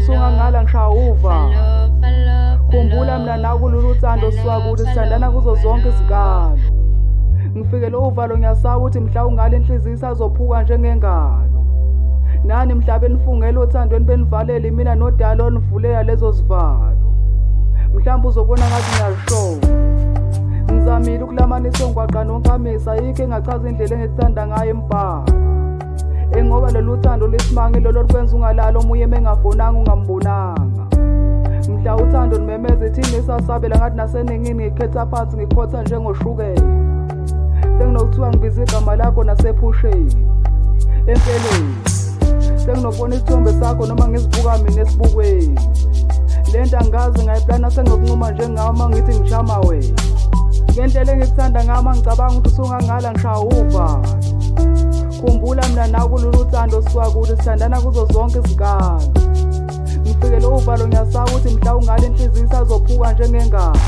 usungangala ngishaya uvalo. Khumbula mina nakulolu thando siwakuthi sithandana kuzo zonke izikalo. Ngifike lo uvalo ngiyasaba ukuthi mhla ungale inhliziyo isazophuka njengengalo. Nani mhlabeni nifungela othandweni benivalele mina nodala onivulela lezo zivalo. Mhlawumbe uzobona ngathi ngiyashowa. Ngizamile ukulamanisa ongwaqa nonkamisa yikho engachaza indlela engikuthanda ngayo embhalo. Ngoba lolu thando lesimanga lolo likwenza ungalala omunye mengafonanga ungambonanga. Mhla uthando nimemeza ithini esasabela ngathi naseningini ngikhetha phansi ngikhotha njengoshukela. Senginokuthiwa ngibiza igama lakho nasephusheni. Empeleni senginokubona isithombe sakho noma ngizibuka mina esibukweni. Lento angazi ngayiplana sengingokunquma njengawe mangithi ngishama wena. Ngendlela engikuthanda ngama ngicabanga ukuthi usungangala ngishaya uvalo. Khumbula mina nakulolu thando siwakuthi sithandana kuzo zonke izikalo. Ngifike lo uvalo ngiyasaba ukuthi mhla ungale inhliziyo isazophuka njengengalo.